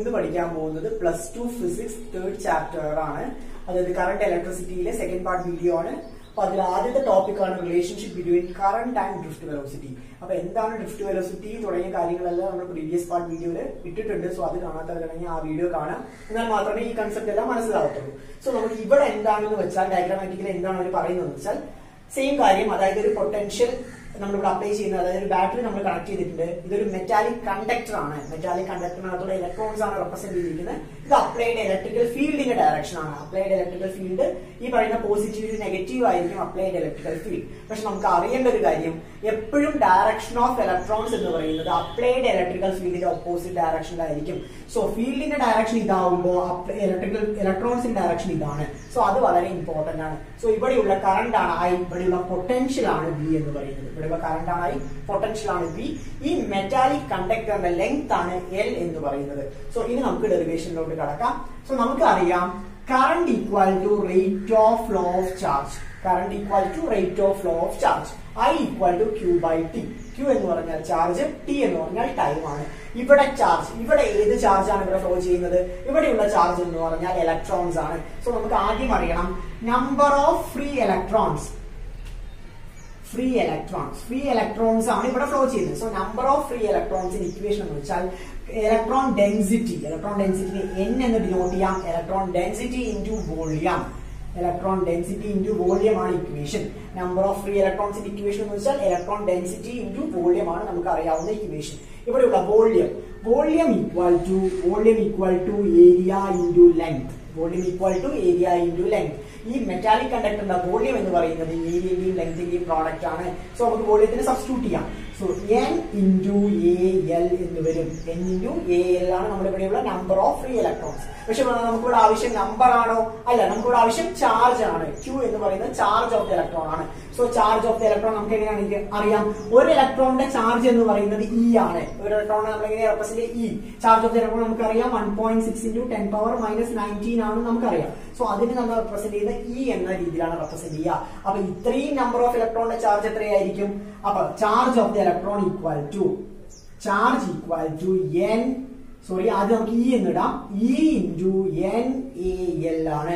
ഇന്ന് പഠിക്കാൻ പോകുന്നത് +2 ഫിസിക്സ് 3rd ചാപ്റ്റർ ആണ്. അതായത് കറന്റ് ഇലക്ട്രിസിറ്റിയിലെ സെക്കൻഡ് പാർട്ട് വീഡിയോ ആണ്. അപ്പൊ അതിൽ ആദ്യത്തെ ടോപ്പിക് ആണ് relationship between current and drift velocity. അപ്പൊ എന്താണ് ഡ്രിഫ്റ്റ് വെലോസിറ്റി തുടങ്ങിയ കാര്യങ്ങളെല്ലാം നമ്മൾ പ്രീവിയസ് പാർട്ട് വീഡിയോയിൽ ഇട്ടിട്ടുണ്ട്. സോ അത് കാണാത്തവരാണെങ്കിൽ ആ വീഡിയോ കാണാം. എന്നാൽ മാത്രമേ ഈ കൺസെപ്റ്റ് എല്ലാം മനസ്സിലാവത്തുള്ളൂ. സോ നമുക്ക് ഇവിടെ എന്താണെന്ന് വെച്ചാൽ ഡയഗ്രാമാറ്റിക്കലി എന്താണ് അവർ പറയുന്നത് വെച്ചാൽ സെയിം കാര്യം. അതായത് ഒരു പൊട്ടൻഷ്യൽ നമ്മളിവിടെ അപ്ലൈ ചെയ്യുന്നത്, അതായത് ഒരു ബാറ്ററി നമ്മൾ കണക്ട് ചെയ്തിട്ടുണ്ട്. ഇതൊരു മെറ്റാലിക് കണ്ടക്ടർ ആണ്. മെറ്റാലിക് കണ്ടക്ടറിനകത്തുള്ള ഇലക്ട്രോൺസ് ആണ് റെപ്രസെന്റ് ചെയ്തിരിക്കുന്നത്. ഇത് അപ്ലൈഡ് ഇലക്ട്രിക്കൽ ഫീൽഡിന്റെ ഡയറക്ഷൻ ആണ്. അപ്ലൈഡ് ഇലക്ട്രിക്കൽ ഫീൽഡ് ഈ പറയുന്ന പോസിറ്റീവ് നെഗറ്റീവ് ആയിരിക്കും അപ്ലൈഡ് ഇലക്ട്രിക്കൽ ഫീൽഡ്. പക്ഷെ നമുക്ക് അറിയേണ്ട ഒരു കാര്യം, എപ്പോഴും ഡയറക്ഷൻ ഓഫ് ഇലക്ട്രോൺസ് എന്ന് പറയുന്നത് അപ്ലൈഡ് ഇലക്ട്രിക്കൽ ഫീൽഡിന്റെ ഓപ്പോസിറ്റ് ഡയറക്ഷനിലായിരിക്കും. സോ ഫീൽഡിന്റെ ഡയറക്ഷൻ ഇതാവുമ്പോൾ ഇലക്ട്രോൺസിന്റെ ഡയറക്ഷൻ ഇതാണ്. സോ അത് വളരെ ഇമ്പോർട്ടന്റ് ആണ്. സോ ഇവിടെയുള്ള കറന്റ് ആണ് I, ഇവിടെയുള്ള പൊട്ടൻഷ്യൽ ആണ് V എന്ന് പറയുന്നത്. ഇവിടെയുള്ള കറന്റ് ആണ് I, പൊട്ടൻഷ്യൽ ആണ് V. ഈ മെറ്റാലിക് കണ്ടക്ടറിന്റെ ലെങ്ത് ആണ് L എന്ന് പറയുന്നത്. സോ ഇനി നമുക്ക് ഡെറിവേഷനിലോട്ട് കടക്കാം. സോ നമുക്ക് അറിയാം current equal to rate of flow of charge. Current equal to rate of flow of charge. I equal to Q by T. Q എന്ന് പറഞ്ഞാൽ ചാർജ്, T എന്ന് പറഞ്ഞാൽ ടൈം ആണ്. ഇവിടെ ചാർജ്, ഇവിടെ ഏത് ചാർജ് ആണ് ഇവിടെ ഫ്ലോ ചെയ്യുന്നത്? ഇവിടെയുള്ള ചാർജ് എന്ന് പറഞ്ഞാൽ ഇലക്ട്രോൺസ് ആണ്. സോ നമുക്ക് ആദ്യം അറിയണം number of free electrons. Free electrons ആണ് ഇവിടെ ഫ്ലോ ചെയ്യുന്നത്. സോ നമ്പർ ഓഫ് ഫ്രീ ഇലക്ട്രോൺസിന്റെ ഇക്വേഷൻ എന്ന് വെച്ചാൽ ഇലക്ട്രോൺ ഡെൻസിറ്റിനെ N എന്ന് ഡിനോട്ട് ചെയ്യാം. Electron density into volume. Electron density into volume ആണ് ഇക്വേഷൻ. നമ്പർ ഓഫ് ഫ്രീ ഇലക്ട്രോൺസിന്റെ ഇക്വേഷൻ എന്ന് വെച്ചാൽ ഇലക്ട്രോൺ ഡെൻസിറ്റി ഇൻറ്റു വോളിയം ആണ് നമുക്ക് അറിയാവുന്ന ഇക്വേഷൻ. ഇവിടെയുള്ള volume equal to area into length. ഈ മെറ്റാലിക് കണ്ടക്ടറിന്റെ വോളിയം എന്ന് പറയുന്നത് ഏരിയന്റെയും ലെങ്തിന്റെയും പ്രോഡക്റ്റ് ആണ്. സോ നമുക്ക് വോളിയത്തിന് സബ്സ്റ്റിറ്റ്യൂട്ട് ചെയ്യാം. സോ N ഇൻറ്റു AL എന്ന് വരും. N ഇൻറ്റു AL ആണ് നമ്മുടെ ഇവിടെയുള്ള നമ്പർ ഓഫ് ഫ്രീ ഇലക്ട്രോൺസ്. പക്ഷെ നമുക്കിവിടെ ആവശ്യം നമ്പർ ആണോ? അല്ല, നമുക്കിവിടെ ആവശ്യം ചാർജ് ആണ്. Q എന്ന് പറയുന്നത് ചാർജ് ഓഫ് ദ ഇലക്ട്രോൺ ആണ്. So charge of the electron നമുക്ക് എങ്ങനെയാണ് അറിയാം? ഒരു ഇലക്ട്രോണിന്റെ ചാർജ് എന്ന് പറയുന്നത് E ആണ്. ഒരു ഇലക്ട്രോണിനെ നമ്മൾ എങ്ങനെ represent E? Charge of the electron നമുക്കറിയാം 1.6 × 10⁻−19 ആണെന്ന് നമുക്കറിയാം. സോ അതിന് നമ്മൾ റെപ്രസെന്റ് ചെയ്യുന്ന E എന്ന രീതിയിലാണ് റെപ്രസെന്റ് ചെയ്യുക. അപ്പൊ ഇത്രയും നമ്പർ ഓഫ് ഇലക്ട്രോണിന്റെ ചാർജ് എത്രയായിരിക്കും? അപ്പൊ charge of the electron equal to N, sorry ആദ്യം നമുക്ക് E എന്നിടാം. E ഇൻറ്റു NaL ആണ്.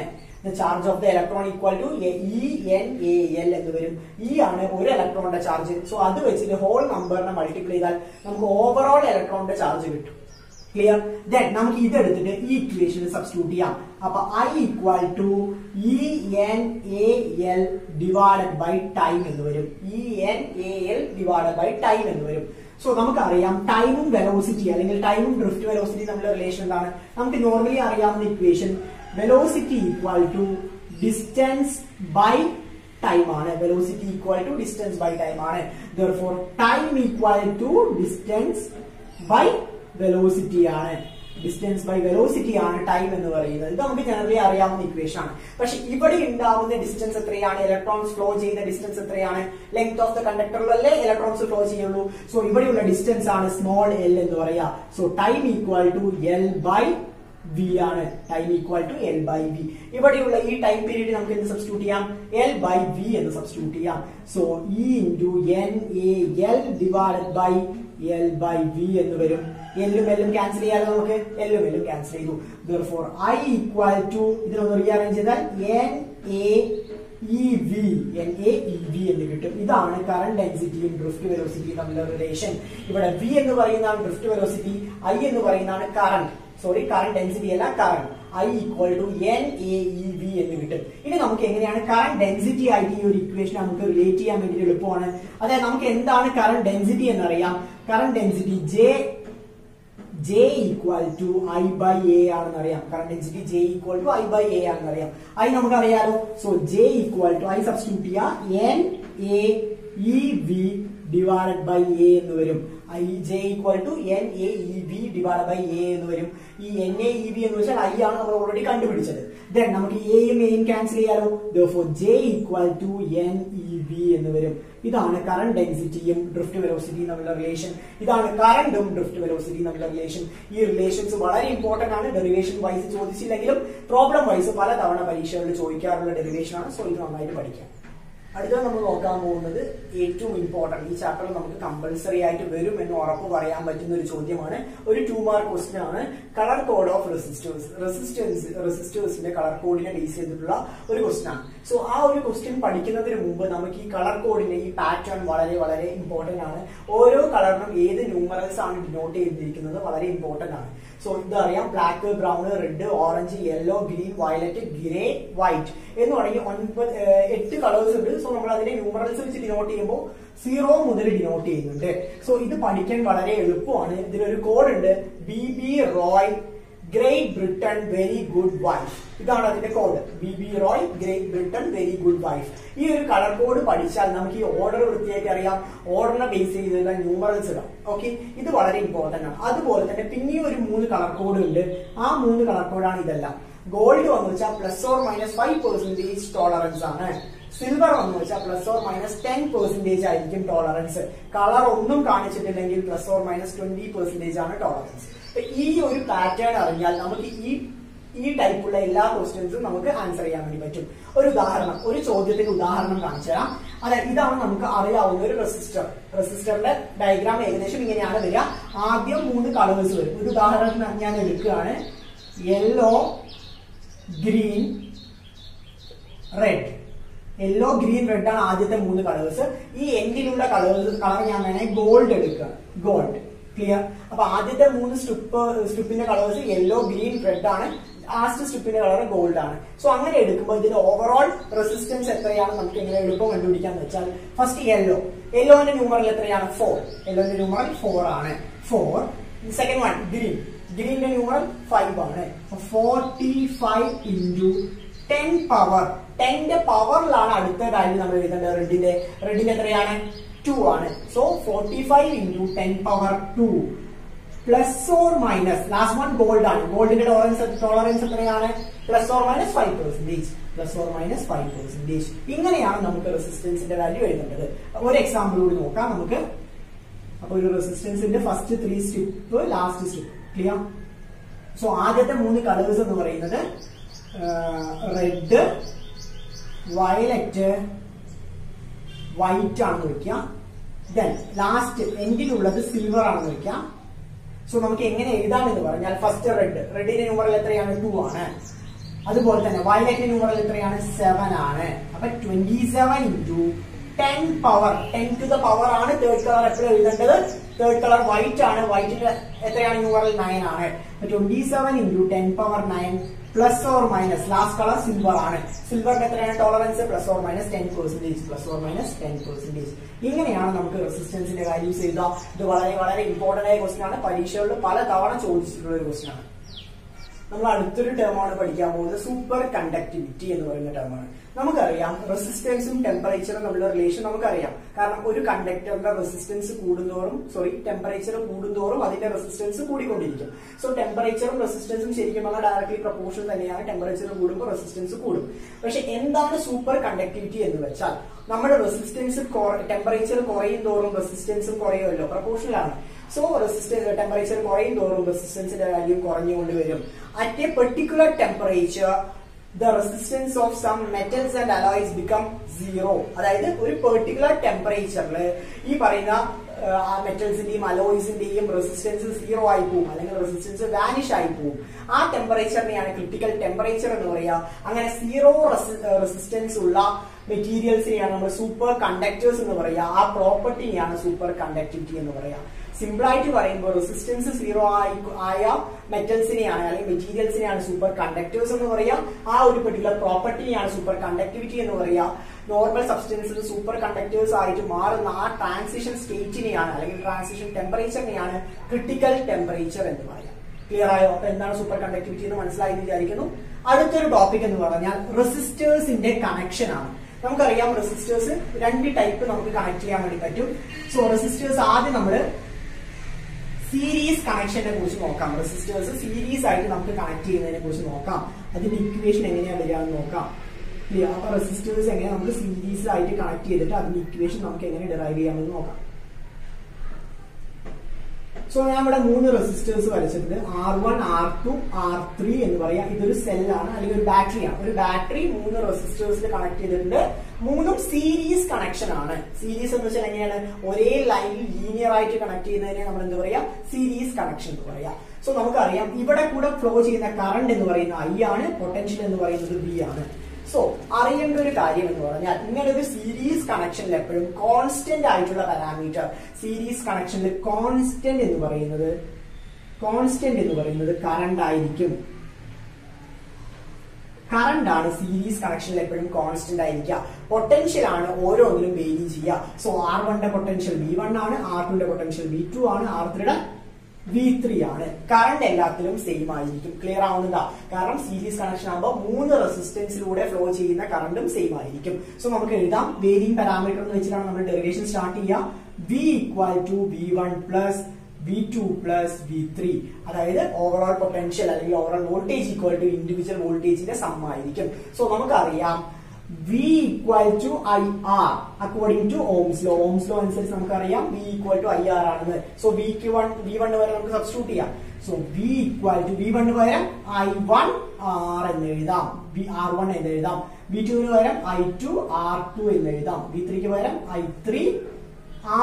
Charge of the electron equal to ENaL എന്ന് വരും. E ആണ് ഒരു ഇലക്ട്രോണിന്റെ ചാർജ്. സോ അത് വെച്ചിട്ട് ഹോൾ നമ്പറിനെ മൾട്ടിപ്ലൈ ചെയ്താൽ നമുക്ക് ഓവറോൾ ഇലക്ട്രോണിന്റെ ചാർജ് കിട്ടും. ക്ലിയർ? ദെൻ നമുക്ക് ഇതെടുത്തിട്ട് ഈ ഇക്വേഷനിൽ സബ്സ്റ്റിറ്റ്യൂട്ട് ചെയ്യാം. അപ്പൊ I equal to ENaL divided by time എന്ന് വരും. ENaL ഡിവൈഡഡ് ബൈ ടൈം എന്ന് വരും. സോ നമുക്കറിയാം ടൈമും വെലോസിറ്റി അല്ലെങ്കിൽ ടൈമും ഡ്രിഫ്റ്റ് വെലോസിറ്റി തമ്മിലുള്ള റിലേഷൻ എന്താണ്? നമുക്ക് നോർമലി അറിയാവുന്ന equation velocity equal to distance by time ആണ്. Velocity equal to distance by time ആണ്. Therefore time equal to distance by velocity ആണ്. ഡിസ്റ്റൻസ് ബൈ വെലോസിറ്റി ആണ് ടൈം എന്ന് പറയുന്നത്. ഇത് നമുക്ക് ജനറലി അറിയാവുന്ന ഇക്വേഷൻ ആണ്. പക്ഷെ ഇവിടെ ഉണ്ടാവുന്ന ഡിസ്റ്റൻസ് എത്രയാണ്? ഇലക്ട്രോൺസ് ഫ്ലോ ചെയ്യുന്ന ഡിസ്റ്റൻസ് എത്രയാണ്? ലെങ്ത് ഓഫ് ദ കണ്ടക്ടറിലല്ലേ ഇലക്ട്രോൺസ് ഫ്ലോ ചെയ്യുള്ളൂ. സോ ഇവിടെയുള്ള ഡിസ്റ്റൻസ് ആണ് സ്മോൾ l എന്ന് പറയാ. So time equal to L by V ആണ്. Time equal to L by V. ഇവിടെയുള്ള ഈ ടൈം പീരീഡ് നമുക്ക് എന്ത് സബ്സ്റ്റിറ്റ്യൂട്ട് ചെയ്യാം? L ബൈ V എന്ന് സബ്സ്റ്റിറ്റ്യൂട്ട് ചെയ്യാം. So E into NaL divided by L by V എന്ന് വരും. എല്ലും ക്യാൻസൽ ചെയ്യാതെ നമുക്ക് എല്ലും ക്യാൻസൽ ചെയ്തു. Therefore I ഈക്വൽ ടു ഇതിനൊന്ന് റീഅറേഞ്ച് ചെയ്താൽ NaEV എന്ന് കിട്ടും. ഇതാണ് കറന്റ് ഡെൻസിറ്റിയും ഡ്രിഫ്റ്റ് വെലോസിറ്റിയും തമ്മിലുള്ള റിലേഷൻ. ഇവിടെ V എന്ന് പറയുന്നതാണ് ഡ്രിഫ്റ്റ് വെലോസിറ്റി, I എന്ന് പറയുന്നതാണ് കറന്റ് ഡെൻസിറ്റി അല്ല current. I equal to NaEV എന്ന് കിട്ടും. ഇനി നമുക്ക് എങ്ങനെയാണ് കറന്റ് ഡെൻസിറ്റി ആയിട്ട് ഈ ഒരു ഇക്വേഷൻ നമുക്ക് റിലേറ്റ് ചെയ്യാൻ വേണ്ടി എളുപ്പമാണ്. അതായത് നമുക്ക് എന്താണ് കറന്റ് ഡെൻസിറ്റി എന്നറിയാം. Current density J equal to I by A ആണെന്ന് അറിയാം. Current density J equal to I by A ആണെന്ന് അറിയാം. I നമുക്കറിയാലോ. So J equal to I substitute ചെയ്യാം NaEV ഡിവൈഡഡ് ബൈ A എന്ന് വരും. J equal to NaEV divided by A എന്ന് വരും. ഈ NaEV എന്ന് വെച്ചാൽ I ആണ് നമ്മൾ ഓൾറെഡി കണ്ടുപിടിച്ചത്. ദെൻ നമുക്ക് Aയും ക്യാൻസൽ ചെയ്യാലോ. Therefore J equal to NeV എന്ന് വരും. ഇതാണ് കറന്റ് ഡെൻസിറ്റിയും ഡ്രിഫ്റ്റ് വെലോസിറ്റിയും തമ്മിലുള്ള റിലേഷൻ. ഇതാണ് കറന്റും ഡ്രിഫ്റ്റ് വെലോസിറ്റിയും തമ്മിലുള്ള റിലേഷൻ. ഈ റിലേഷൻസ് വളരെ ഇമ്പോർട്ടന്റ് ആണ്. ഡെറിവേഷൻ വൈസ് ചോദിച്ചില്ലെങ്കിലും പ്രോബ്ലം വൈസ് പല തവണ പരീക്ഷകളിൽ ചോദിക്കാറുള്ള ഡെറിവേഷൻ ആണ്. സോ ഇത് നന്നായിട്ട് പഠിക്കാം. അടുത്ത നമ്മൾ നോക്കാൻ പോകുന്നത് ഏറ്റവും ഇമ്പോർട്ടന്റ്, ഈ ചാപ്റ്ററിൽ നമുക്ക് കമ്പൽസറി ആയിട്ട് വരും എന്ന് ഉറപ്പ് പറയാൻ പറ്റുന്ന ഒരു ചോദ്യമാണ്. ഒരു 2 മാർക്ക് ക്വസ്റ്റ്യൻ ആണ്. Colour code of resistors. റെസിസ്റ്റേഴ്സിന്റെ കളർ കോഡിനെ ബേസ് ചെയ്തിട്ടുള്ള ഒരു ക്വസ്റ്റ്യൻ ആണ്. സോ ആ ഒരു ക്വസ്റ്റ്യൻ പഠിക്കുന്നതിന് മുമ്പ് നമുക്ക് ഈ കളർ കോഡിന്റെ ഈ പാറ്റേൺ വളരെ വളരെ ഇമ്പോർട്ടന്റ് ആണ്. ഓരോ കളറിനും ഏത് ന്യൂമറൽസ് ആണ് ഡിനോട്ട് ചെയ്തിരിക്കുന്നത് വളരെ ഇമ്പോർട്ടന്റ് ആണ്. സോ ഇതറിയാം, black, brown, red, orange, yellow, green, violet, grey, white എന്ന് തുടങ്ങി 8 കളേഴ്സ് ഉണ്ട്. സോ നമ്മൾ അതിനെ ന്യൂമറൽസ് വെച്ച് ഡിനോട്ട് ചെയ്യുമ്പോൾ 0 മുതൽ ഡിനോട്ട് ചെയ്യുന്നുണ്ട്. സോ ഇത് പഠിക്കാൻ വളരെ എളുപ്പമാണ്. ഇതിനൊരു കോഡ് ഉണ്ട്, BB Roy great Britain very good wife. ഇതാണ് അതിന്റെ code, BB Roy great Britain very good wife. ഈ ഒരു കളർ കോഡ് പഠിച്ചാൽ നമുക്ക് ഈ ഓർഡർ വൃത്തിയായിട്ട് അറിയാം, ഓർഡറിനെ ബേസ് ചെയ്തുള്ള ന്യൂമറൽസ് ഇടാം. ഓക്കെ, ഇത് വളരെ ഇമ്പോർട്ടന്റ് ആണ്. അതുപോലെ തന്നെ പിന്നെയും ഒരു 3 കളർ കോഡ് ഉണ്ട്. ആ 3 കളർ കോഡാണ് ഇതെല്ലാം. ഗോൾഡ് വന്നു വെച്ചാൽ +or -5% ടോളറൻസ് ആണ്. സിൽവർ വന്നു വെച്ചാൽ +or-10% ആയിരിക്കും ടോളറൻസ്. കളർ ഒന്നും കാണിച്ചിട്ടില്ലെങ്കിൽ +or-20% ആണ് ടോളറൻസ്. ഈ ഒരു പാറ്റേൺ അറിഞ്ഞാൽ നമുക്ക് ഈ ടൈപ്പുള്ള എല്ലാ ക്വസ്റ്റ്യൻസും നമുക്ക് ആൻസർ ചെയ്യാൻ വേണ്ടി പറ്റും. ഒരു ഉദാഹരണം, ഒരു ചോദ്യത്തിന്റെ ഉദാഹരണം കാണിച്ചു തരാം. അതായത് ഇതാണ് നമുക്ക് അറിയാവുന്ന ഒരു റെസിസ്റ്റർ. റെസിസ്റ്ററിന്റെ ഡയഗ്രാം ഏകദേശം ഇങ്ങനെയാണ് വരിക. ആദ്യം 3 കളേഴ്സ് വരും. ഒരു ഉദാഹരണം ഞാൻ എടുക്കുകയാണ്, yellow, green, red. Yellow, green, red ആണ് ആദ്യത്തെ 3 കളേഴ്സ്. ഈ എൻഡിലുള്ള കളർ ഞാൻ വേണേൽ ഗോൾഡ് എടുക്കുക, ഗോൾഡ്. ക്ലിയർ? അപ്പൊ ആദ്യത്തെ 3 സ്ട്രിപ്പിന്റെ കളേഴ്സ് യെല്ലോ, ഗ്രീൻ, റെഡ് ആണ്. ലാസ്റ്റ് സ്ട്രിപ്പിന്റെ കളർ ഗോൾഡ് ആണ്. സോ അങ്ങനെ എടുക്കുമ്പോൾ ഇതിന്റെ ഓവറോൾ റെസിസ്റ്റൻസ് എത്രയാണ് നമുക്ക് എങ്ങനെ എളുപ്പം കണ്ടുപിടിക്കാന്ന് വെച്ചാൽ, ഫസ്റ്റ് യെല്ലോന്റെ ന്യൂമറൽ എത്രയാണ്? 4. യെല്ലോന്റെ ന്യൂമറൽ 4 ആണ്. 4. സെക്കൻഡ് വൺ ഗ്രീന്റെ ന്യൂമറൽ 5 ആണ്. 45 into 10 പവർ. 10ന്റെ പവറിലാണ് അടുത്ത വാല്യൂ നമ്മൾ എഴുതേണ്ടത്. റെഡിന്റെ എത്രയാണ്? 2 ആണ്. So 45 into 10 power 2 +or- last one gold ആണ്. ഗോൾഡിന്റെ ടോളറൻസ് എത്രയാണ്? +or-5%. +or-5%. ഇങ്ങനെയാണ് നമുക്ക് റെസിസ്റ്റൻസിന്റെ വാല്യൂ എഴുതേണ്ടത്. ഒരു എക്സാമ്പിൾ കൂടി നോക്കാം നമുക്ക്. അപ്പൊ ഒരു റെസിസ്റ്റൻസിന്റെ first 3 strip, last strip. Clear? So ആദ്യത്തെ 3 കളേഴ്സ് എന്ന് പറയുന്നത് റെഡ്, വയലറ്റ്, വൈറ്റ് ആണെന്ന് വെക്കാം. ദെൻ ലാസ്റ്റ് എൻഡിലുള്ളത് സിൽവർ ആണെന്ന് വെക്കാം. സോ നമുക്ക് എങ്ങനെ എഴുതാമെന്ന് പറഞ്ഞാൽ, ഫസ്റ്റ് റെഡിന്റെ ന്യൂമറൽ എത്രയാണ്? 2 ആണ്. അതുപോലെ തന്നെ വയലറ്റിന്റെ ന്യൂമറൽ എത്രയാണ്? 7 ആണ്. അപ്പൊ 27 into 10 power. 10 to the power ആണ് തേർഡ് കളർ എപ്പോഴും എഴുതേണ്ടത്. തേർഡ് കളർ വൈറ്റ് ആണ്. വൈറ്റിന്റെ എത്രയാണ് ന്യൂമറൽ? 9 ആണ്. 27 into 10 power 9 +or- last colour silver ആണ്. സിൽവറിന്റെ എത്രയാണ് ടോളറൻസ്? +or-10%. +or-10%. ഇങ്ങനെയാണ് നമുക്ക് റെസിസ്റ്റൻസിന്റെ വാല്യൂസ് എഴുതാം. ഇത് വളരെ വളരെ ഇമ്പോർട്ടന്റ് ആയ ക്വസ്റ്റ്യൻ ആണ്. പരീക്ഷകളിൽ പല തവണ ചോദിച്ചിട്ടുള്ള ഒരു ക്വസ്റ്റ്യൻ ആണ്. നമ്മൾ അടുത്തൊരു ടേമാണ് പഠിക്കാൻ പോകുന്നത്, സൂപ്പർ കണ്ടക്ടിവിറ്റി എന്ന് പറയുന്ന ടേമാണ്. നമുക്കറിയാം റെസിസ്റ്റൻസും ടെമ്പറേച്ചറും തമ്മിലുള്ള റിലേഷൻ നമുക്കറിയാം. കാരണം ഒരു കണ്ടക്ടറിന്റെ റെസിസ്റ്റൻസ് ടെമ്പറേച്ചർ കൂടുന്തോറും അതിന്റെ റെസിസ്റ്റൻസ് കൂടിക്കൊണ്ടിരിക്കും. സോ ടെമ്പറേച്ചറും റെസിസ്റ്റൻസും ശരിക്കും പറഞ്ഞാൽ ഡയറക്ട്ലി പ്രൊപ്പോർഷൻ തന്നെയാണ്. ടെമ്പറേച്ചർ കൂടുമ്പോൾ റെസിസ്റ്റൻസ് കൂടും. പക്ഷെ എന്താണ് സൂപ്പർ കണ്ടക്ടിവിറ്റി എന്ന് വെച്ചാൽ, നമ്മുടെ റെസിസ്റ്റൻസ് ടെമ്പറേച്ചർ കുറയും തോറും റെസിസ്റ്റൻസും കുറയുമല്ലോ, പ്രൊപ്പോർഷനിലാണ്. സോ ടെമ്പറേച്ചർ കുറയും തോറും റെസിസ്റ്റൻസിന്റെ വാല്യൂ കുറഞ്ഞുകൊണ്ട് വരും. At A particular temperature the resistance of some metals and alloys become 0. അതായത് ഒരു പെർട്ടിക്കുലർ ടെമ്പറേച്ചറിൽ ഈ പറയുന്ന മെറ്റൽസിന്റെയും അലോയ്സിന്റെയും റെസിസ്റ്റൻസ് 0 ആയി പോകും, അല്ലെങ്കിൽ റെസിസ്റ്റൻസ് വാനിഷ് ആയി പോകും. ആ ടെമ്പറേച്ചറിനെയാണ് ക്രിട്ടിക്കൽ ടെമ്പറേച്ചർ എന്ന് പറയുക. അങ്ങനെ 0 റെസിസ്റ്റൻസ് ഉള്ള മെറ്റീരിയൽസിനെയാണ് നമ്മൾ സൂപ്പർ കണ്ടക്ടേഴ്സ് എന്ന് പറയുക. ആ പ്രോപ്പർട്ടിനെയാണ് സൂപ്പർ കണ്ടക്ടിവിറ്റി എന്ന് പറയുക. സിമ്പിൾ ആയിട്ട് പറയുമ്പോൾ റെസിസ്റ്റൻസ് 0 ആയ മെറ്റൽസിനെയാണ് അല്ലെങ്കിൽ മെറ്റീരിയൽസിനെയാണ് സൂപ്പർ കണ്ടക്ടേഴ്സ് എന്ന് പറയാം. ആ ഒരു പെർട്ടിക്കുലർ പ്രോപ്പർട്ടിനെയാണ് സൂപ്പർ കണ്ടക്ടിവിറ്റി എന്ന് പറയാം. നോർമൽ സബ്സ്റ്റൻസിൽ സൂപ്പർ കണ്ടക്ടേഴ്സ് ആയിട്ട് മാറുന്ന ആ ട്രാൻസിഷൻ സ്റ്റേറ്റിനെയാണ് അല്ലെങ്കിൽ ട്രാൻസിഷൻ ടെമ്പറേച്ചറിനെയാണ് ക്രിട്ടിക്കൽ ടെമ്പറേച്ചർ എന്ന് പറയാം. ക്ലിയർ ആയോ? അപ്പൊ എന്താണ് സൂപ്പർ കണ്ടക്ടിവിറ്റി എന്ന് മനസ്സിലായി വിചാരിക്കുന്നു. അടുത്തൊരു ടോപ്പിക് എന്ന് പറഞ്ഞാൽ റെസിസ്റ്റേഴ്സിന്റെ കണക്ഷൻ ആണ്. നമുക്കറിയാം റെസിസ്റ്റേഴ്സ് 2 ടൈപ്പ് നമുക്ക് കണക്ട് ചെയ്യാൻ വേണ്ടി പറ്റും. സോ റെസിസ്റ്റേഴ്സ് ആദ്യം നമ്മള് സീരീസ് കണക്ഷനെ കുറിച്ച് നോക്കാം. റെസിസ്റ്റേഴ്സ് സീരീസ് ആയിട്ട് നമുക്ക് കണക്ട് ചെയ്യുന്നതിനെ കുറിച്ച് നോക്കാം. അതിന്റെ ഇക്വേഷൻ എങ്ങനെയാണ് വരിക എന്ന് നോക്കാം. അപ്പൊ റെസിസ്റ്റേഴ്സ് എങ്ങനെ നമുക്ക് സീരീസ് ആയിട്ട് കണക്ട് ചെയ്തിട്ട് അതിന്റെ ഇക്വേഷൻ നമുക്ക് എങ്ങനെ ഡിറൈവ് ചെയ്യാമെന്ന് നോക്കാം. സോ ഞാൻ ഇവിടെ 3 റെസിസ്റ്റേഴ്സ് വരച്ചിട്ടുണ്ട്, R1, R2, R3 എന്ന് പറയാം. ഇതൊരു സെല്ലാണ് അല്ലെങ്കിൽ ഒരു ബാറ്ററിയാണ്. ഒരു ബാറ്ററി 3 റെസിസ്റ്റേഴ്സിൽ കണക്ട് ചെയ്തിട്ടുണ്ട്. 3ഉം സീരീസ് കണക്ഷൻ ആണ്. സീരീസ് എന്ന് വെച്ചാൽ എങ്ങനെയാണ്, ഒരേ ലൈനിൽ ലീനിയർ ആയിട്ട് കണക്ട് ചെയ്യുന്നതിനെ നമ്മൾ എന്ത് പറയാം, സീരീസ് കണക്ഷൻ എന്ന് പറയാം. സോ നമുക്കറിയാം ഇവിടെ കൂടെ ഫ്ലോ ചെയ്യുന്ന കറണ്ട് എന്ന് പറയുന്നത് I ആണ്, പൊട്ടൻഷ്യൽ എന്ന് പറയുന്നത് V ആണ്. സോ അറിയേണ്ട ഒരു കാര്യം എന്ന് പറഞ്ഞാൽ ഇങ്ങനെ ഒരു സീരീസ് കണക്ഷനിൽ എപ്പോഴും കോൺസ്റ്റന്റ് ആയിട്ടുള്ള പാരാമീറ്റർ, സീരീസ് കണക്ഷനിൽ കോൺസ്റ്റന്റ് എന്ന് പറയുന്നത് കറണ്ട് ആയിരിക്കും. കറണ്ട് ആണ് സീരീസ് കണക്ഷനിൽ എപ്പോഴും കോൺസ്റ്റന്റ് ആയിരിക്കുക. പൊട്ടൻഷ്യൽ ആണ് ഓരോന്നിലും വേരി ചെയ്യുക. സോ R1ന്റെ പൊട്ടൻഷ്യൽ V1 ആണ്, R2ന്റെ പൊട്ടൻഷ്യൽ V2 ആണ്, R3യുടെ V3 ആണ്. കറണ്ട് എല്ലാത്തിലും സെയിം ആയിരിക്കും. ക്ലിയർ ആവുന്നതാ? കാരണം സീരീസ് കണക്ഷൻ ആകുമ്പോൾ 3 റെസിസ്റ്റൻസിലൂടെ ഫ്ലോ ചെയ്യുന്ന കറണ്ടും സെയിം ആയിരിക്കും. സോ നമുക്ക് എഴുതാം, വേരിയിങ് പാരാമീറ്റർ എന്ന് വെച്ചിട്ടാണ് നമ്മൾ ഡെറിവേഷൻ സ്റ്റാർട്ട് ചെയ്യുക. V = V1 + V2 + V3, അതായത് ഓവറോൾ പൊട്ടൻഷ്യൽ അല്ലെങ്കിൽ overall voltage equal to individual വോൾട്ടേജിന്റെ സം ആയിരിക്കും. സോ നമുക്കറിയാം V = IR according to Ohm's law. Ohm's law അനുസരിച്ച് നമുക്കറിയാം V = IR ആണെന്ന്. സോ V1 വരെ നമുക്ക് സബ്സ്റ്റിറ്റ്യൂട്ട് ചെയ്യാം. സോ V1 പകരം I1 R എന്ന് എഴുതാം, R1 എന്ന് എഴുതാം. V2 പകരം I2 R2 എന്ന് എഴുതാം. V3 പകരം I3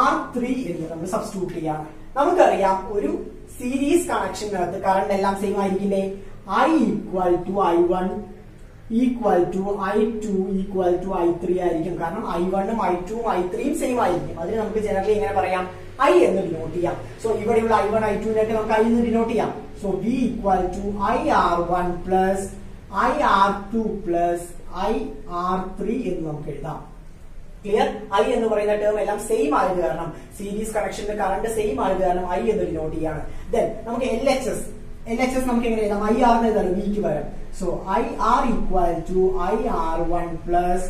R3 എന്ന് നമ്മൾ സബ്സ്റ്റിറ്റ്യൂട്ട് ചെയ്യാം. നമുക്കറിയാം ഒരു സീരീസ് കണക്ഷനകത്ത് കറണ്ട് എല്ലാം same ആയിരിക്കില്ലേ. I = I1 = I2 = I3 ആയിരിക്കും. കാരണം I1ഉം I2ഉം I3യും സെയിം ആയിരിക്കും. അതിന് നമുക്ക് ജനറലി എങ്ങനെ പറയാം, I എന്ന് ഡിനോട്ട് ചെയ്യാം. സോ ഇവിടെയുള്ള I1 I2 നമുക്ക് I എന്ന് ഡിനോട്ട് ചെയ്യാം. So V = IR1 + IR2 + IR3 എന്ന് നമുക്ക് എഴുതാം. ക്ലിയർ? I എന്ന് പറയുന്ന ടേം എല്ലാം സെയിം ആയത് കാരണം, സീരീസ് കണക്ഷന്റെ കറണ്ട് സെയിം ആയത് കാരണം I എന്ന് ഡിനോട്ട് ചെയ്യാണ്. ദെൻ നമുക്ക് LHS നമുക്ക് എങ്ങനെ എഴുതാം, IR എന്ന് എഴുതാം Vക്ക് പകരം. So IR = IR1 +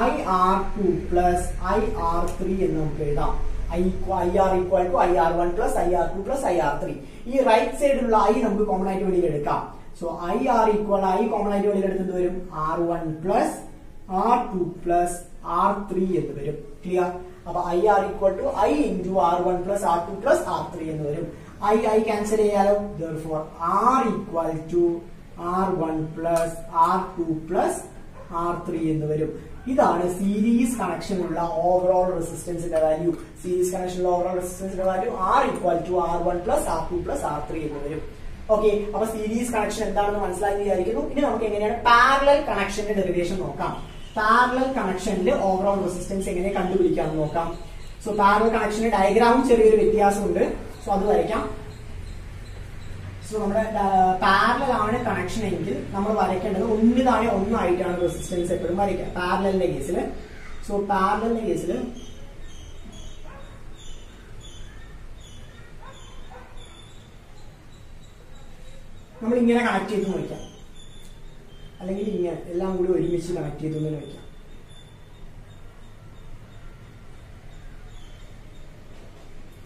IR2 + IR3 എന്ന് നമുക്ക് എഴുതാം. IR = IR1 + IR2 + IR3. ഈ റൈറ്റ് സൈഡിലുള്ള I നമുക്ക് കോമൺ ആയിട്ട് വെളിയിൽ എടുക്കാം. സോ IR = I കോമൺ ആയിട്ട് വെളിയിൽ എടുത്തിട്ട് വരും R1 + R2 + R3 എന്ന് വരും. ക്ലിയർ? അപ്പൊ IR = I × R1 + R2 + R3 എന്ന് വരും. I ക്യാൻസൽ ചെയ്യാലോ. therefore R = R1 + R2 + R3 എന്ന് വരും. ഇതാണ് സീരീസ് കണക്ഷനുള്ള ഓവറോൾ റെസിസ്റ്റൻസിന്റെ വാല്യൂ. സീരീസ് കണക്ഷനുള്ള ഓവറോൾ റെസിസ്റ്റൻസിന്റെ value R = R1 + R2 + R3 എന്ന് വരും. ഓക്കെ, അപ്പൊ സീരീസ് കണക്ഷൻ എന്താണെന്ന് മനസ്സിലായി വിചാരിക്കുന്നു. ഇനി നമുക്ക് എങ്ങനെയാണ് പാരലൽ കണക്ഷന്റെ ഡെറിവേഷൻ നോക്കാം. പാരലൽ കണക്ഷനിൽ ഓവറോൾ റെസിസ്റ്റൻസ് എങ്ങനെ കണ്ടുപിടിക്കാമെന്ന് നോക്കാം. സോ പാരലൽ കണക്ഷന്റെ ഡയഗ്രാമും ചെറിയൊരു വ്യത്യാസമുണ്ട്. സോ അത് വരയ്ക്കാം. സോ നമ്മുടെ പാരലൽ ആണ് കണക്ഷൻ എങ്കിൽ നമ്മൾ വരയ്ക്കേണ്ടത് ഒന്നിതായ ഒന്നായിട്ടാണ് റെസിസ്റ്റൻസ് എപ്പോഴും വരയ്ക്കുക പാരലലിന്റെ കേസിൽ. സോ പാരലലിന്റെ കേസിൽ നമ്മൾ ഇങ്ങനെ കണക്ട് ചെയ്ത് നോക്കാം, അല്ലെങ്കിൽ ഇങ്ങനെ എല്ലാം കൂടി ഒരുമിച്ച് കണക്ട് ചെയ്തു എന്ന് വയ്ക്കാം.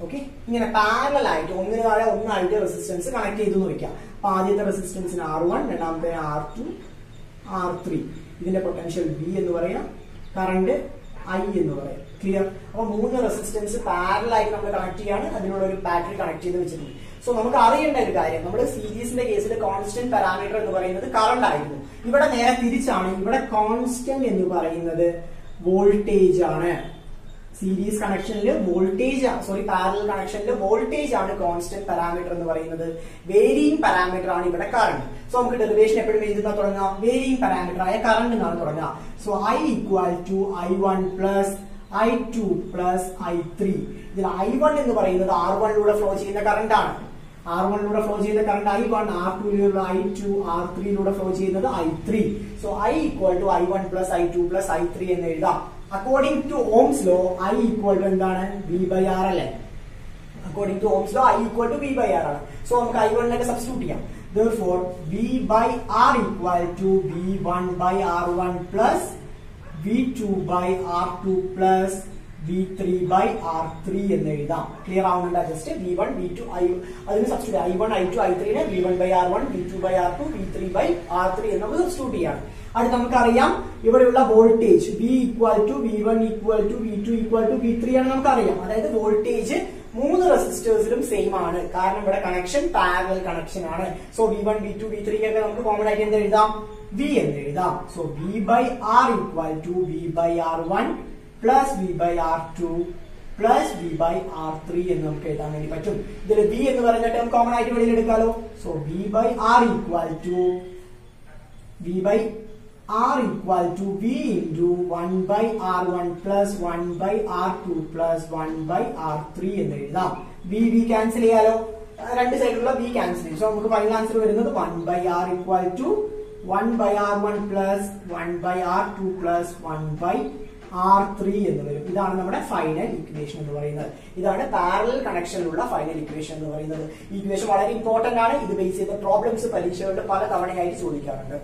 ഓക്കെ, ഇങ്ങനെ പാരലൽ ആയിട്ട് ഒന്നിന് താഴെ ഒന്നായിട്ട് റെസിസ്റ്റൻസ് കണക്ട് ചെയ്തു എന്ന് വയ്ക്കാം. അപ്പൊ ആദ്യത്തെ റെസിസ്റ്റൻസിന് R1, രണ്ടാമത്തെ R2, R3. ഇതിന്റെ പൊട്ടൻഷ്യൽ V എന്ന് പറയാം, കറണ്ട് I എന്ന് പറയാം. ക്ലിയർ? അപ്പൊ 3 റെസിസ്റ്റൻസ് പാരലൽ ആയിട്ട് നമ്മൾ കണക്ട് ചെയ്യാണ്, അതിനുള്ള ഒരു ബാറ്ററി കണക്ട് ചെയ്ത് വെച്ചിട്ടുണ്ട്. സോ നമുക്ക് അറിയേണ്ട ഒരു കാര്യം, നമ്മുടെ സീരീസിന്റെ കേസിൽ കോൺസ്റ്റന്റ് പാരാമീറ്റർ എന്ന് പറയുന്നത് കറണ്ട് ആയിരുന്നു. ഇവിടെ നേരെ തിരിച്ചാണ്. ഇവിടെ കോൺസ്റ്റന്റ് എന്ന് പറയുന്നത് വോൾട്ടേജ് ആണ്. സീരീസ് കണക്ഷനിൽ വോൾട്ടേജ്, പാരലൽ കണക്ഷനിൽ വോൾട്ടേജ് ആണ് കോൺസ്റ്റന്റ് പാരാമീറ്റർ എന്ന് പറയുന്നത്. വേരിയിങ് പാരാമീറ്റർ ആണ് ഇവിടെ കറണ്ട്. സോ നമുക്ക് ഡെറിവേഷൻ എപ്പോഴും എഴുതുന്ന തുടങ്ങാം, വേരിയിങ് പാരാമീറ്റർ ആയ കറണ്ട് എന്നാണ് തുടങ്ങുക. So I = I1 + I2 + I3. ഇതിൽ I1 എന്ന് പറയുന്നത് R1ലൂടെ ഫ്ലോ ചെയ്യുന്ന കറണ്ട് ആണ്. R1ലൂടെ ഫ്ലോ ചെയ്യുന്ന കറണ്ട് I1, R2ലൂടെ I2, R3ലൂടെ ഫ്ലോ ചെയ്യുന്നത് I3. So I = I1 + I2 + I3 എന്ന് എഴുതാം. According to Ohm's law I = എന്താണ്, V/R അല്ലേ. According to Ohm's law I = V/R ആണ്. സോ നമുക്ക് I1 സബ്സ്റ്റിറ്റ്യൂട്ട് ചെയ്യാം. therefore V/R = V1/R1 + V2/R2 + V3/R3 എന്ന് എഴുതാം. ക്ലിയർ ആവുന്നുണ്ട്? ജസ്റ്റ് V1, V2, അതിന് substitute I1, I2, I3 V1/R1, V2/R2, V3/R3 എന്ന് നമുക്ക് സബ്സ്റ്റിറ്റ്യൂട്ട് ചെയ്യാം. അടുത്ത് നമുക്കറിയാം ഇവിടെയുള്ള voltage V = V1 = V2 = V3 ആണ് നമുക്കറിയാം. അതായത് വോൾട്ടേജ് മൂന്ന് റെസിസ്റ്റേഴ്സിലും സെയിം ആണ്, കാരണം ഇവിടെ കണക്ഷൻ പാരലൽ കണക്ഷൻ ആണ്. സോ V1 V2 V3 ഒക്കെ നമുക്ക് കോമൺ ആയിട്ട് എന്ത് എഴുതാം? V എന്ന് എഴുതാം. So V/R equal to V/R1 plus V/R2 plus V/R3 എന്ന് നമുക്ക് എഴുതാൻ വേണ്ടി പറ്റും. ഇതിൽ V എന്ന് പറയുന്ന ടേം കോമൺ ആയിട്ട് വെളിയിൽ എടുക്കാലോ. So V/R equal to V into 1/R1 plus 1/R2 plus 1/R3 എന്ന് എഴുതാം. V ക്യാൻസൽ ചെയ്യാലോ, രണ്ട് സൈഡിലുള്ള V ക്യാൻസൽ ചെയ്യും. സോ നമുക്ക് ഫൈനൽ ആൻസർ വരുന്നത് 1/R equal to 1/R1 plus 1/R2 plus 1/R3 എന്ന് വരും. ഇതാണ് നമ്മുടെ ഫൈനൽ ഇക്വേഷൻ എന്ന് പറയുന്നത്. ഇതാണ് പാരലൽ കണക്ഷനിലുള്ള ഫൈനൽ ഇക്വേഷൻ എന്ന് പറയുന്നത്. ഈ ഇക്വേഷൻ വളരെ ഇമ്പോർട്ടന്റ് ആണ്. ഇത് ബേസ് ചെയ്ത പ്രോബ്ലംസ് പരീക്ഷകളിൽ പല തവണയായിട്ട് ചോദിക്കാറുണ്ട്.